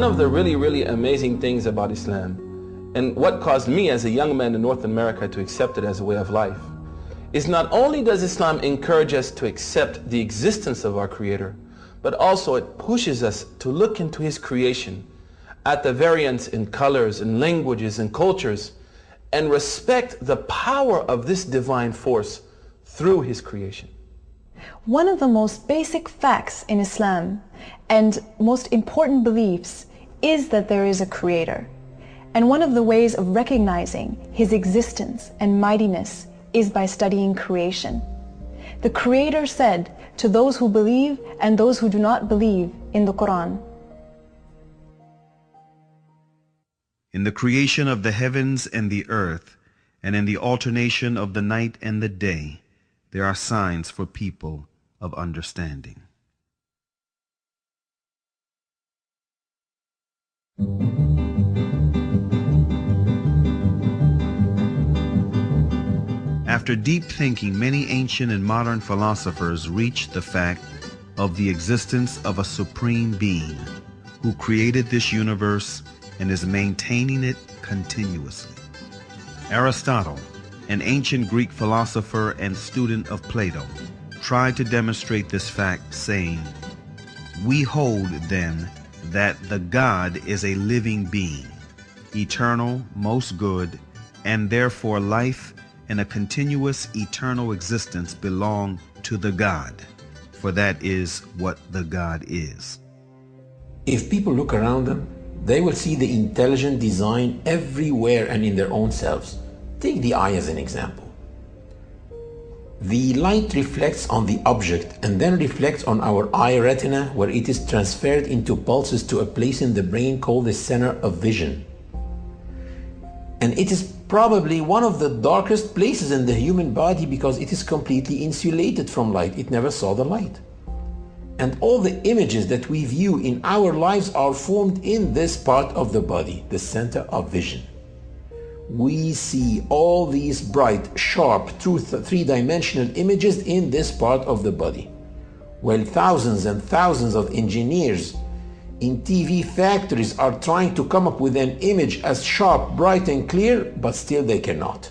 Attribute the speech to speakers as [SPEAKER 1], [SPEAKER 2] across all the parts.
[SPEAKER 1] One of the really amazing things about Islam, and what caused me as a young man in North America to accept it as a way of life, is not only does Islam encourage us to accept the existence of our Creator, but also it pushes us to look into His creation at the variance in colors and languages and cultures, and respect the power of this divine force through His creation.
[SPEAKER 2] One of the most basic facts in Islam and most important beliefs is that there is a Creator. And one of the ways of recognizing His existence and mightiness is by studying creation. The Creator said to those who believe and those who do not believe in the Quran,
[SPEAKER 3] "In the creation of the heavens and the earth, and in the alternation of the night and the day, there are signs for people of understanding." After deep thinking, many ancient and modern philosophers reached the fact of the existence of a supreme being who created this universe and is maintaining it continuously. Aristotle, an ancient Greek philosopher and student of Plato, tried to demonstrate this fact, saying, "We hold, then, that the God is a living being, eternal, most good, and therefore life and a continuous eternal existence belong to the God, for that is what the God is."
[SPEAKER 4] If people look around them, they will see the intelligent design everywhere and in their own selves. Take the eye as an example. The light reflects on the object and then reflects on our eye retina, where it is transferred into pulses to a place in the brain called the center of vision. And it is probably one of the darkest places in the human body because it is completely insulated from light. It never saw the light. And all the images that we view in our lives are formed in this part of the body, the center of vision. We see all these bright, sharp, three-dimensional images in this part of the body. While thousands and thousands of engineers in TV factories are trying to come up with an image as sharp, bright, and clear, but still they cannot.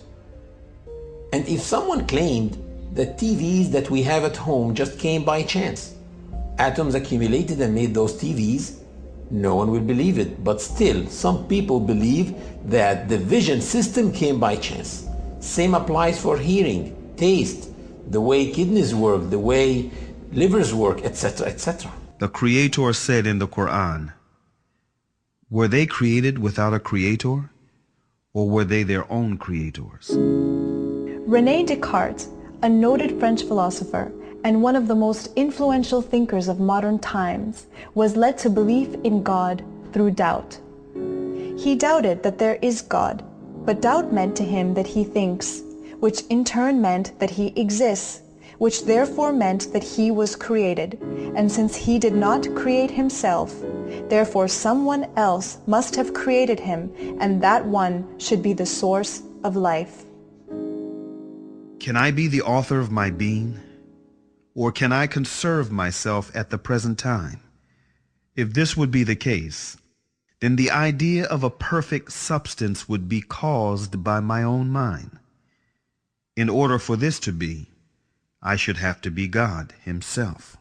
[SPEAKER 4] And if someone claimed that TVs that we have at home just came by chance, atoms accumulated and made those TVs, no one will believe it. But still, some people believe that the vision system came by chance. Same applies for hearing, taste, the way kidneys work, the way livers work, etc., etc.
[SPEAKER 3] The Creator said in the Quran, "Were they created without a creator, or were they their own creators?"
[SPEAKER 2] René Descartes, a noted French philosopher and one of the most influential thinkers of modern times, was led to belief in God through doubt. He doubted that there is God, but doubt meant to him that he thinks, which in turn meant that he exists, which therefore meant that he was created. And since he did not create himself, therefore someone else must have created him, and that one should be the source of life.
[SPEAKER 3] Can I be the author of my being? Or can I conserve myself at the present time? If this would be the case, then the idea of a perfect substance would be caused by my own mind. In order for this to be, I should have to be God Himself.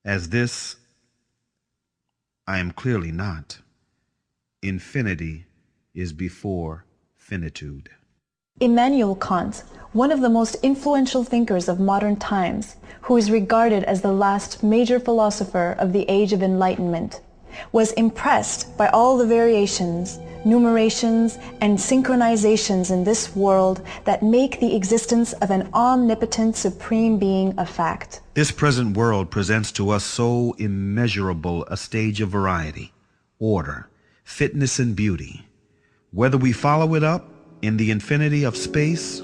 [SPEAKER 3] As this, I am clearly not. Infinity is before finitude.
[SPEAKER 2] Immanuel Kant, one of the most influential thinkers of modern times, who is regarded as the last major philosopher of the Age of Enlightenment, was impressed by all the variations, numerations, and synchronizations in this world that make the existence of an omnipotent supreme being a fact.
[SPEAKER 3] This present world presents to us so immeasurable a stage of variety, order, fitness, and beauty. Whether we follow it up in the infinity of space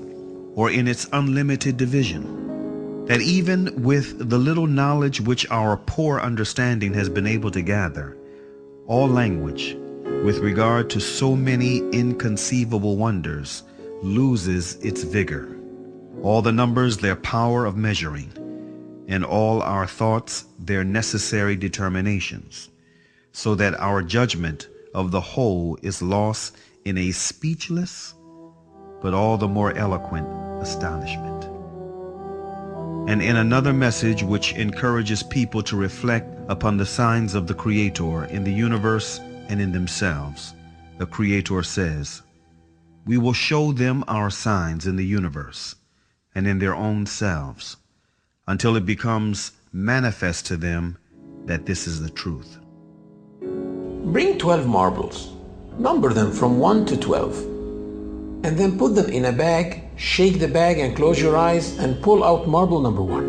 [SPEAKER 3] or in its unlimited division, that even with the little knowledge which our poor understanding has been able to gather, all language, with regard to so many inconceivable wonders, loses its vigor, all the numbers their power of measuring, and all our thoughts their necessary determinations. so that our judgment of the whole is lost in a speechless but all the more eloquent astonishment. And in another message which encourages people to reflect upon the signs of the Creator in the universe and in themselves, the Creator says, "We will show them our signs in the universe and in their own selves, until it becomes manifest to them that this is the truth."
[SPEAKER 4] Bring 12 marbles, number them from 1 to 12, and then put them in a bag, shake the bag and close your eyes and pull out marble number 1.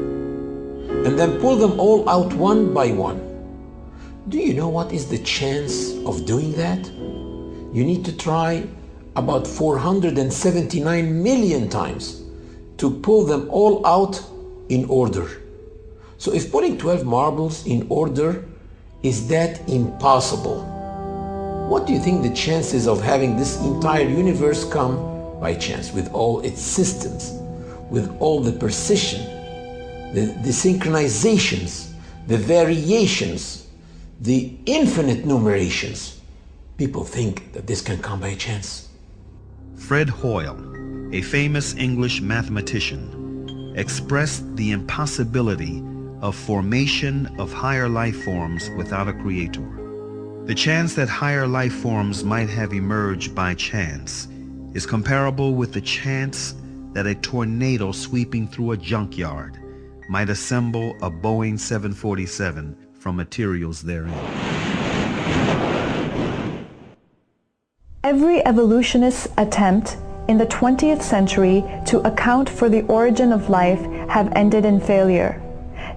[SPEAKER 4] And then pull them all out one by one. Do you know what is the chance of doing that? You need to try about 479 million times to pull them all out in order. So if putting 12 marbles in order is that impossible, what do you think the chances of having this entire universe come by chance, with all its systems, with all the precision, the synchronizations, the variations, the infinite numerations? People think that this can come by chance.
[SPEAKER 3] Fred Hoyle, a famous English mathematician, expressed the impossibility of formation of higher life forms without a creator. The chance that higher life forms might have emerged by chance is comparable with the chance that a tornado sweeping through a junkyard might assemble a Boeing 747 from materials therein.
[SPEAKER 2] Every evolutionist's attempt in the 20th century to account for the origin of life have ended in failure.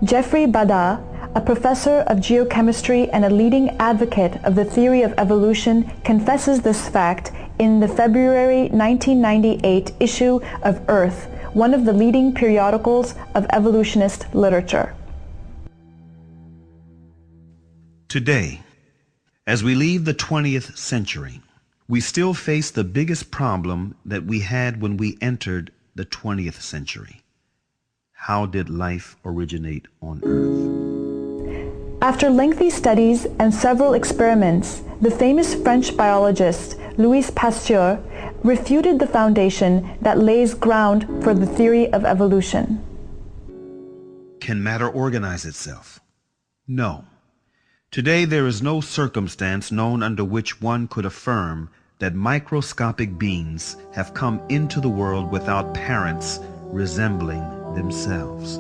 [SPEAKER 2] Jeffrey Bada, a professor of geochemistry and a leading advocate of the theory of evolution, confesses this fact in the February 1998 issue of Earth, one of the leading periodicals of evolutionist literature.
[SPEAKER 3] Today, as we leave the 20th century, we still face the biggest problem that we had when we entered the 20th century. How did life originate on Earth?
[SPEAKER 2] After lengthy studies and several experiments, the famous French biologist Louis Pasteur refuted the foundation that lays ground for the theory of evolution.
[SPEAKER 3] Can matter organize itself? No. Today there is no circumstance known under which one could affirm that microscopic beings have come into the world without parents resembling themselves.